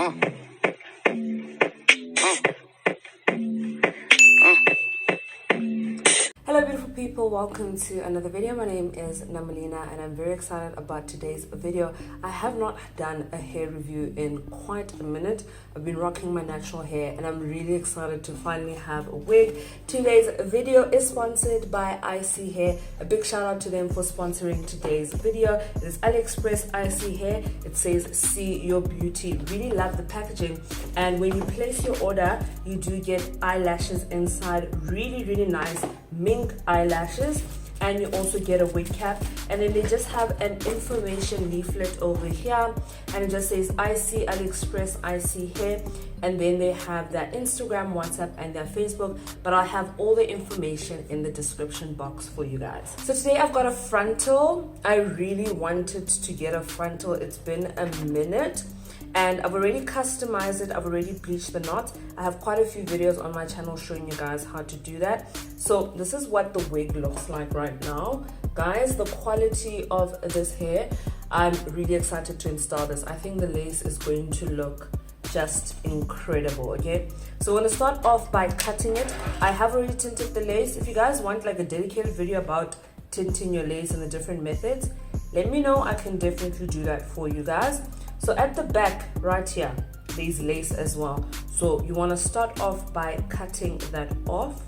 Hello beautiful people, welcome to another video. My name is Namolinah and I'm very excited about today's video. I have not done a hair review in quite a minute. I've been rocking my natural hair and I'm really excited to finally have a wig. Today's video is sponsored by Isee Hair. A big shout out to them for sponsoring today's video. It is AliExpress Isee Hair. It says see your beauty. Really love the packaging, and when you place your order you do get eyelashes inside, really nice mink eyelashes, and you also get a wig cap. And then they just have an information leaflet over here and it just says Isee, AliExpress Isee Hair, and then they have their Instagram, WhatsApp and their Facebook, but I'll have all the information in the description box for you guys. So today I've got a frontal. I really wanted to get a frontal. It's been a minute and I've already customized it. I've already bleached the knots. I have quite a few videos on my channel showing you guys how to do that. So this is what the wig looks like right now. Guys, the quality of this hair, I'm really excited to install this. I think the lace is going to look just incredible. Okay, so we're gonna start off by cutting it. I have already tinted the lace. If you guys want like a dedicated video about tinting your lace and the different methods, let me know. I can definitely do that for you guys. So at the back right here, there's lace as well. So you want to start off by cutting that off.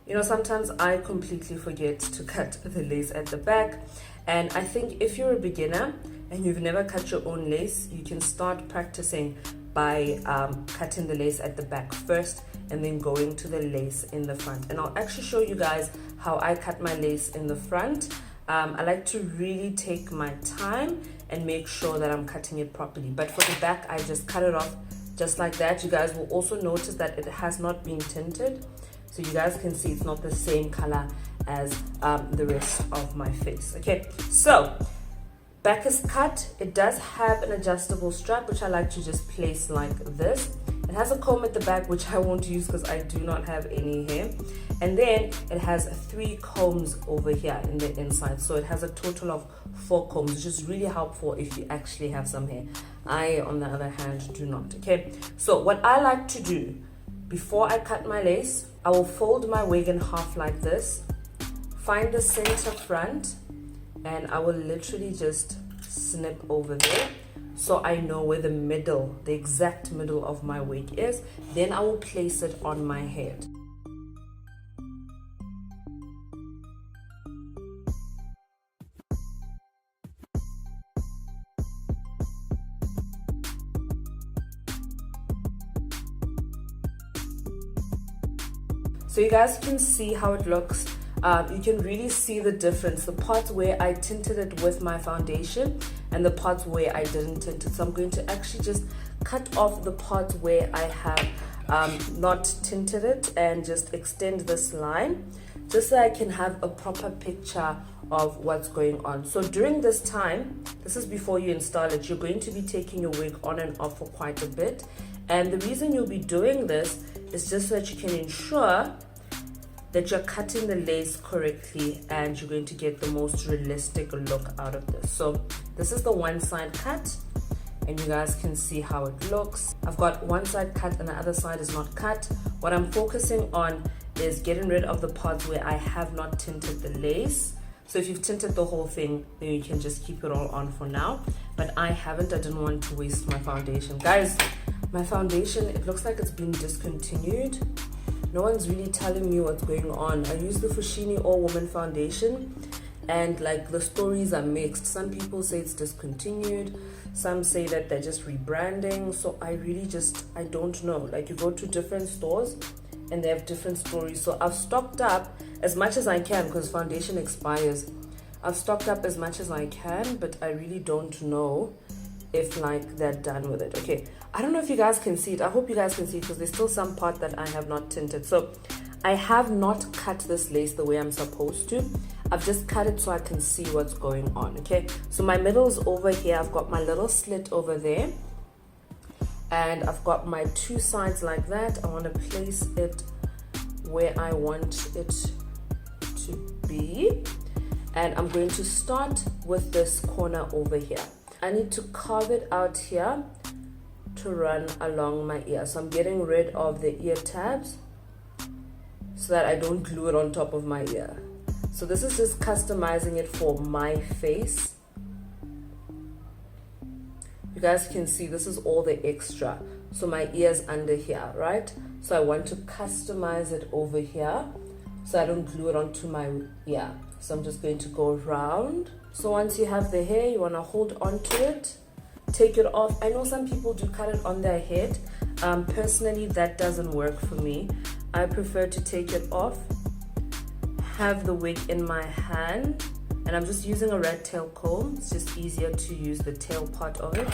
You know, sometimes I completely forget to cut the lace at the back. And I think if you're a beginner and you've never cut your own lace, you can start practicing by cutting the lace at the back first and then going to the lace in the front. And I'll actually show you guys how I cut my lace in the front. I like to really take my time and make sure that I'm cutting it properly. But for the back, I just cut it off just like that. You guys will also notice that it has not been tinted. So you guys can see it's not the same color as the rest of my face. Okay, so back is cut. It does have an adjustable strap, which I like to just place like this. It has a comb at the back, which I won't use because I do not have any hair. And then it has 3 combs over here in the inside. So it has a total of 4 combs, which is really helpful if you actually have some hair. I, on the other hand, do not. Okay, so what I like to do before I cut my lace, I will fold my wig in half like this, find the center front, and I will literally just snip over there. So I know where the middle, the exact middle of my wig is. Then I will place it on my head. So you guys can see how it looks. You can really see the difference, the parts where I tinted it with my foundation and the parts where I didn't tint it. So I'm going to actually just cut off the parts where I have not tinted it and just extend this line just so I can have a proper picture of what's going on. So during this time, this is before you install it, you're going to be taking your wig on and off for quite a bit. And the reason you'll be doing this is just so that you can ensure that you're cutting the lace correctly and you're going to get the most realistic look out of this. So this is the one side cut and you guys can see how it looks. I've got one side cut and the other side is not cut. What I'm focusing on is getting rid of the parts where I have not tinted the lace. So if you've tinted the whole thing, then you can just keep it all on for now. But I haven't. I didn't want to waste my foundation. Guys, my foundation, it looks like it's been discontinued. No one's really telling me what's going on. I use the Fushini All Woman foundation and like the stories are mixed. Some people say it's discontinued. Some say that they're just rebranding. So I really I don't know. Like you go to different stores and they have different stories. So I've stocked up as much as I can because foundation expires. I've stocked up as much as I can, but I really don't know if like they're done with it. Okay, I don't know if you guys can see it. I hope you guys can see it because there's still some part that I have not tinted. So I have not cut this lace the way I'm supposed to. I've just cut it so I can see what's going on. Okay, so my middle's over here. I've got my little slit over there and I've got my 2 sides like that. I want to place it where I want it to be, and I'm going to start with this corner over here. I need to carve it out here to run along my ear. So I'm getting rid of the ear tabs so that I don't glue it on top of my ear. So this is just customizing it for my face. You guys can see this is all the extra. So my ear's under here, right? So I want to customize it over here so I don't glue it onto my ear. So I'm just going to go around. So once you have the hair, you want to hold on to it, take it off. I know some people do cut it on their head. Personally, that doesn't work for me. I prefer to take it off, have the wig in my hand, and I'm just using a rat tail comb. It's just easier to use the tail part of it.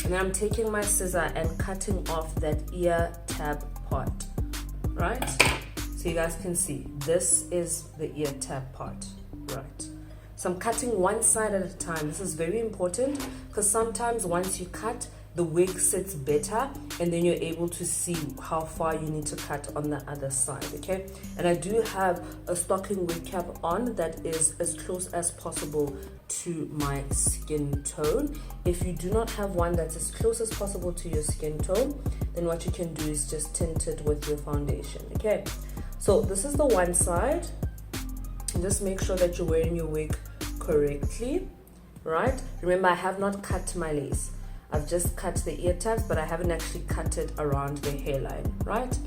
And then I'm taking my scissor and cutting off that ear tab part, right? So you guys can see, this is the ear tab part, right? So I'm cutting one side at a time. This is very important because sometimes once you cut, the wig sits better and then you're able to see how far you need to cut on the other side, okay? And I do have a stocking wig cap on that is as close as possible to my skin tone. If you do not have one that's as close as possible to your skin tone, then what you can do is just tint it with your foundation, okay? So this is the one side. And just make sure that you're wearing your wig correctly, right? Remember, I have not cut my lace. I've just cut the ear tabs, but I haven't actually cut it around the hairline, right?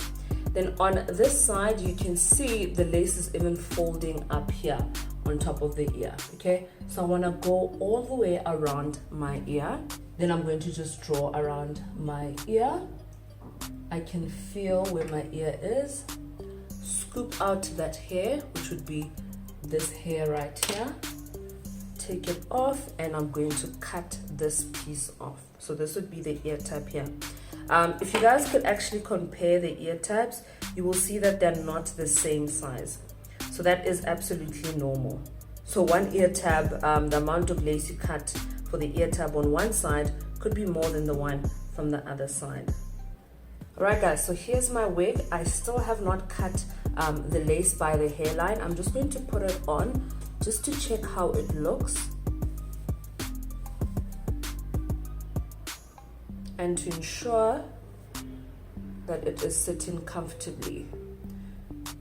Then on this side, you can see the lace is even folding up here on top of the ear, okay? So I wanna go all the way around my ear. Then I'm going to just draw around my ear. I can feel where my ear is. Scoop out that hair, which would be this hair right here. Take it off, and I'm going to cut this piece off. So this would be the ear tab here. If you guys could actually compare the ear tabs, you will see that they're not the same size. So that is absolutely normal. So one ear tab, the amount of lace you cut for the ear tab on one side could be more than the one from the other side. Alright guys, so here's my wig. I still have not cut the lace by the hairline. I'm just going to put it on just to check how it looks and to ensure that it is sitting comfortably.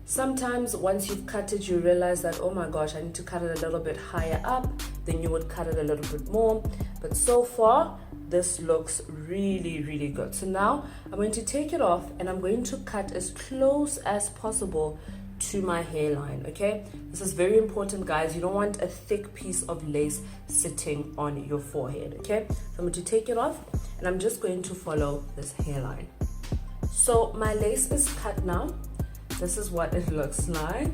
Sometimes once you've cut it, you realize that, oh my gosh, I need to cut it a little bit higher up, then you would cut it a little bit more. But so far, this looks really, really good. So now I'm going to take it off and I'm going to cut as close as possible to my hairline, okay? This is very important, guys. You don't want a thick piece of lace sitting on your forehead, okay? So I'm going to take it off and I'm just going to follow this hairline. So my lace is cut now. This is what it looks like.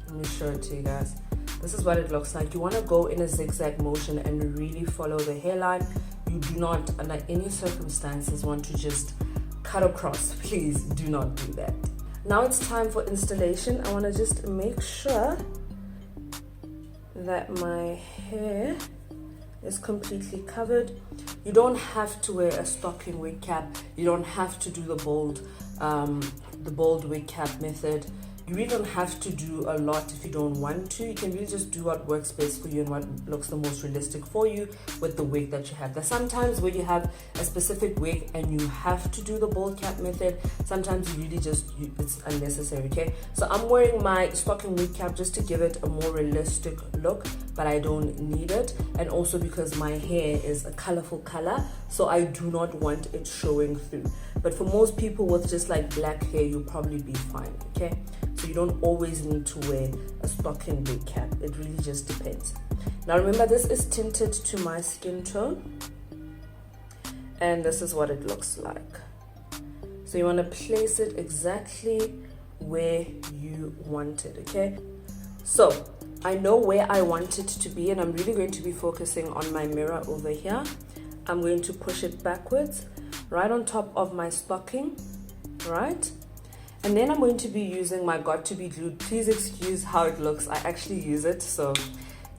Let me show it to you guys. This is what it looks like. You want to go in a zigzag motion and really follow the hairline. You do not, under any circumstances, want to just cut across. Please do not do that. Now it's time for installation. I want to just make sure that my hair is completely covered. You don't have to wear a stocking wig cap. You don't have to do the bold wig cap method. You really don't have to do a lot if you don't want to. You can really just do what works best for you and what looks the most realistic for you with the wig that you have. There's sometimes where you have a specific wig and you have to do the bold cap method. Sometimes you really it's unnecessary, okay? So I'm wearing my stocking wig cap just to give it a more realistic look, but I don't need it. And also because my hair is a colorful color, so I do not want it showing through. But for most people with just like black hair, you'll probably be fine, okay? So you don't always need to wear a stocking wig cap. It really just depends. Now remember, this is tinted to my skin tone. And this is what it looks like. So you want to place it exactly where you want it, okay? So I know where I want it to be, and I'm really going to be focusing on my mirror over here. I'm going to push it backwards, right on top of my stocking, right? And then I'm going to be using my Got To Be Glued. Please excuse how it looks. I actually use it, so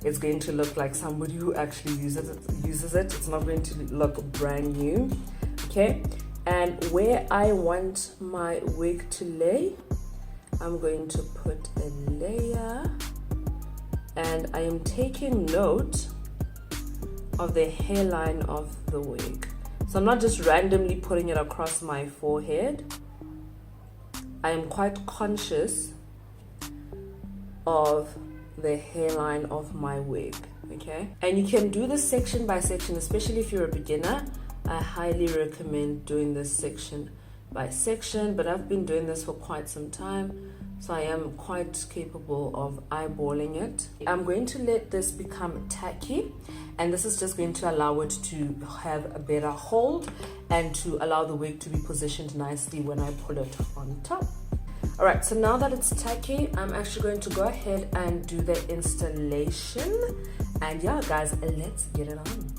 it's going to look like somebody who actually uses it. It's not going to look brand new, okay? And where I want my wig to lay, I'm going to put a layer, and I am taking note of the hairline of the wig. So I'm not just randomly putting it across my forehead. I am quite conscious of the hairline of my wig, okay? And you can do this section by section, especially if you're a beginner. I highly recommend doing this section by section, but I've been doing this for quite some time, so I am quite capable of eyeballing it. I'm going to let this become tacky, and this is just going to allow it to have a better hold and to allow the wig to be positioned nicely when I pull it on top. All right, so now that it's tacky, I'm actually going to go ahead and do the installation. And yeah, guys, let's get it on.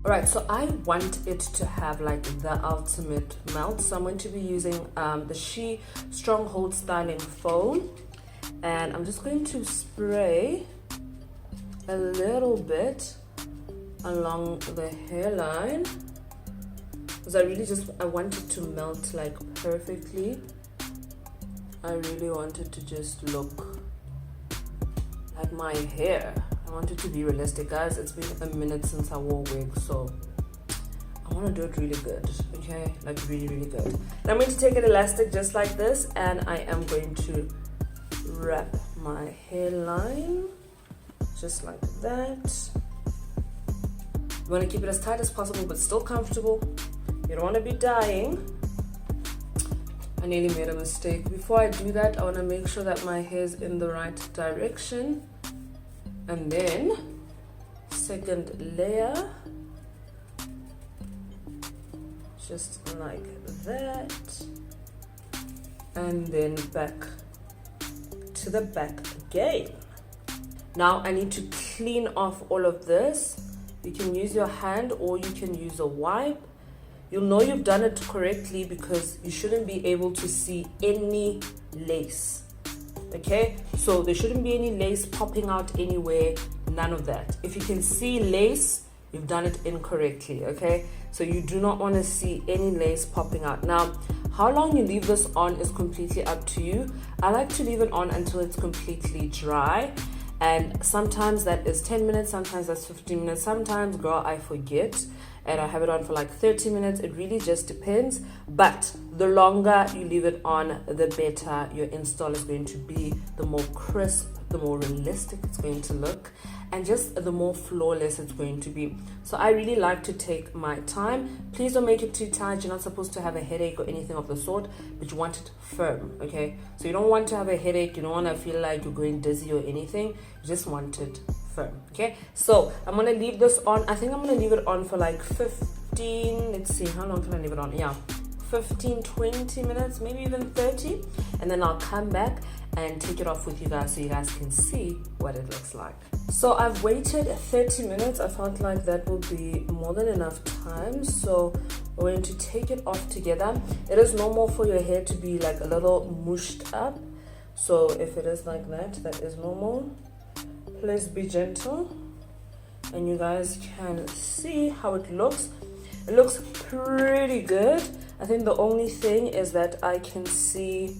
All right, so I want it to have like the ultimate melt. So I'm going to be using the She Stronghold Styling Foam. And I'm just going to spray a little bit along the hairline, because I want it to melt like perfectly. I really want it to just look like my hair. I want it to be realistic, guys. It's been a minute since I wore a wig, so I want to do it really good, okay? Like really, really good. And I'm going to take an elastic just like this, and I am going to wrap my hairline just like that. You want to keep it as tight as possible, but still comfortable. You don't want to be dying. I nearly made a mistake. Before I do that, I want to make sure that my hair is in the right direction. And then, second layer. Just like that. And then back to the back again. Now I need to clean off all of this. You can use your hand or you can use a wipe. You'll know you've done it correctly because you shouldn't be able to see any lace. Okay, so there shouldn't be any lace popping out anywhere, none of that. If you can see lace, you've done it incorrectly, okay? So you do not want to see any lace popping out. Now, how long you leave this on is completely up to you. I like to leave it on until it's completely dry. And sometimes that is 10 minutes, sometimes that's 15 minutes. Sometimes, girl, I forget and I have it on for like 30 minutes. It really just depends. But the longer you leave it on, the better your install is going to be. The more crisp, the more realistic it's going to look, and just the more flawless it's going to be. So I really like to take my time. Please don't make it too tight. You're not supposed to have a headache or anything of the sort, but you want it firm, okay? So you don't want to have a headache. You don't want to feel like you're going dizzy or anything. You just want it firm, okay? So I'm going to leave this on. I think I'm going to leave it on for like 15, let's see, how long can I leave it on? Yeah, 15, 20 minutes, maybe even 30. And then I'll come back and take it off with you guys so you guys can see what it looks like. So I've waited 30 minutes. I felt like that would be more than enough time. So we're going to take it off together. It is normal for your hair to be like a little mushed up. So if it is like that, that is normal. Please be gentle. And you guys can see how it looks. It looks pretty good. I think the only thing is that I can see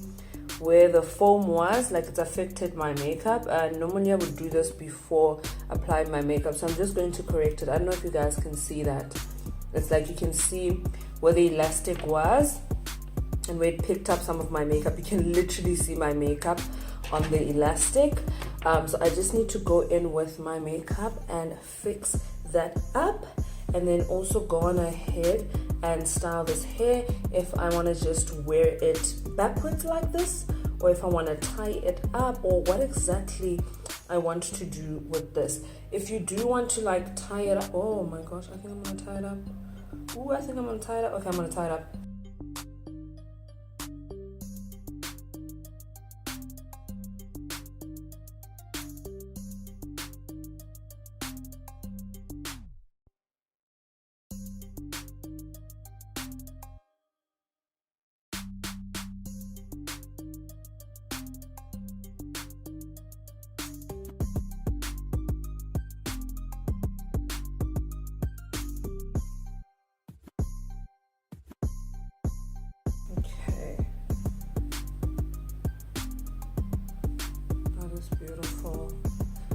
where the foam was, like it's affected my makeup. Normally I would do this before applying my makeup, so I'm just going to correct it. I don't know if you guys can see that. It's like you can see where the elastic was and where it picked up some of my makeup. You can literally see my makeup on the elastic. So I just need to go in with my makeup and fix that up, and then also go on ahead and style this hair if I want to just wear it backwards like this, or if I want to tie it up, or what exactly I want to do with this. If you do want to like tie it up, oh my gosh, I think I'm gonna tie it up. Ooh, I think I'm gonna tie it up. Okay, I'm gonna tie it up.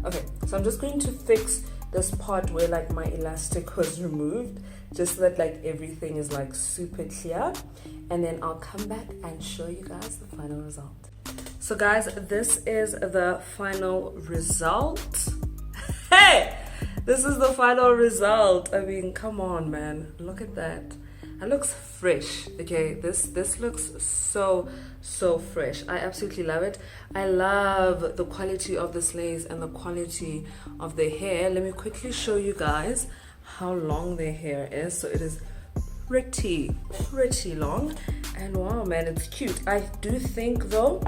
Okay, so I'm just going to fix this part where like my elastic was removed, just so that like everything is like super clear, and then I'll come back and show you guys the final result. So guys, this is the final result. Hey, this is the final result. I mean, come on, man, look at that. It looks fresh. Okay, this looks so fresh. I absolutely love it. I love the quality of this lace and the quality of the hair. Let me quickly show you guys how long their hair is. So it is pretty long, and wow, man, it's cute. I do think though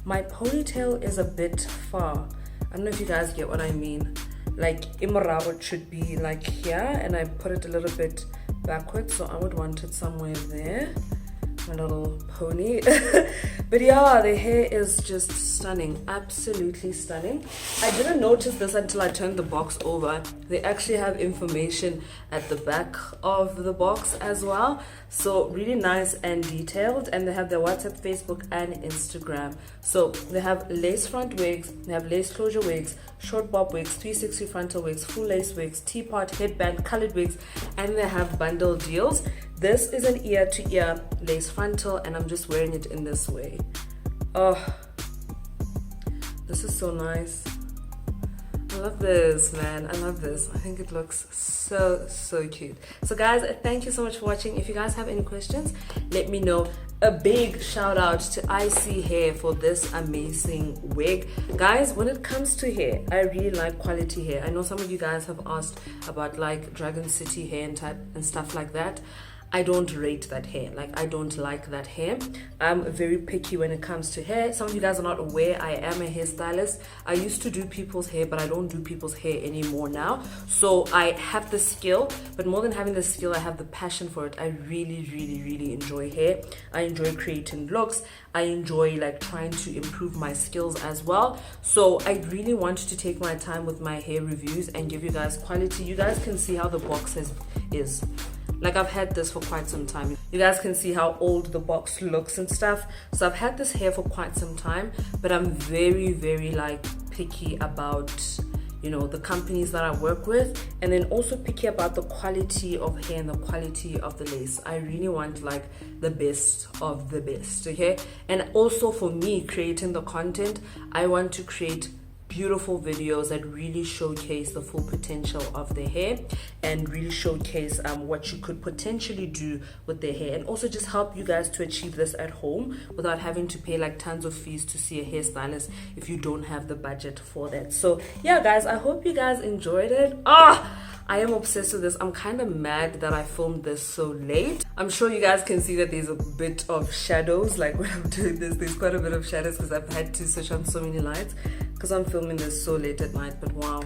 my ponytail is a bit far. I don't know if you guys get what I mean. Like Imarawa should be like here, and I put it a little bit backwards, so I would want it somewhere there, my little pony. But yeah, the hair is just stunning, absolutely stunning. I didn't notice this until I turned the box over. They actually have information at the back of the box as well, so really nice and detailed. And they have their WhatsApp, Facebook and Instagram. So they have lace front wigs, they have lace closure wigs, short bob wigs, 360 frontal wigs, full lace wigs, teapot, headband, colored wigs, and they have bundle deals. This is an ear-to-ear lace frontal, and I'm just wearing it in this way. Oh, this is so nice. I love this, man. I love this. I think it looks so cute. So guys, thank you so much for watching. If you guys have any questions, let me know. A big shout out to Isee hair for this amazing wig. Guys, when it comes to hair, I really like quality hair. I know some of you guys have asked about like Dragon City hair and stuff like that. I don't rate that hair. Like, I don't like that hair. I'm very picky when it comes to hair. Some of you guys are not aware I am a hairstylist. I used to do people's hair, but I don't do people's hair anymore now. So I have the skill, but more than having the skill, I have the passion for it. I really enjoy hair. I enjoy creating looks. I enjoy like trying to improve my skills as well. So I really wanted to take my time with my hair reviews and give you guys quality. You guys can see how the box is. Like, I've had this for quite some time. You guys can see how old the box looks and stuff. So I've had this hair for quite some time, but I'm very like picky about, you know, the companies that I work with, and then also picky about the quality of hair and the quality of the lace. I really want like the best of the best, okay? And also for me, creating the content, I want to create beautiful videos that really showcase the full potential of their hair and really showcase what you could potentially do with their hair, and also just help you guys to achieve this at home without having to pay like tons of fees to see a hairstylist if you don't have the budget for that. So yeah guys, I hope you guys enjoyed it. I am obsessed with this. I'm kind of mad that I filmed this so late. I'm sure you guys can see that there's a bit of shadows. Like when I'm doing this, there's quite a bit of shadows because I've had to switch on so many lights because I'm filming this so late at night. But wow,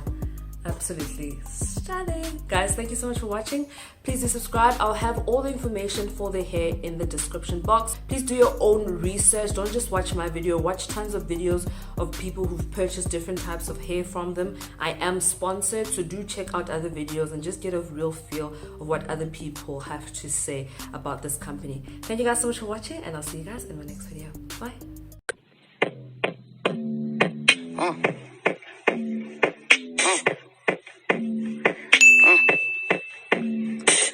absolutely stunning. Guys, thank you so much for watching. Please do subscribe. I'll have all the information for the hair in the description box. Please do your own research. Don't just watch my video. Watch tons of videos of people who've purchased different types of hair from them. I am sponsored, so do check out other videos and just get a real feel of what other people have to say about this company. Thank you guys so much for watching, and I'll see you guys in my next video. Bye.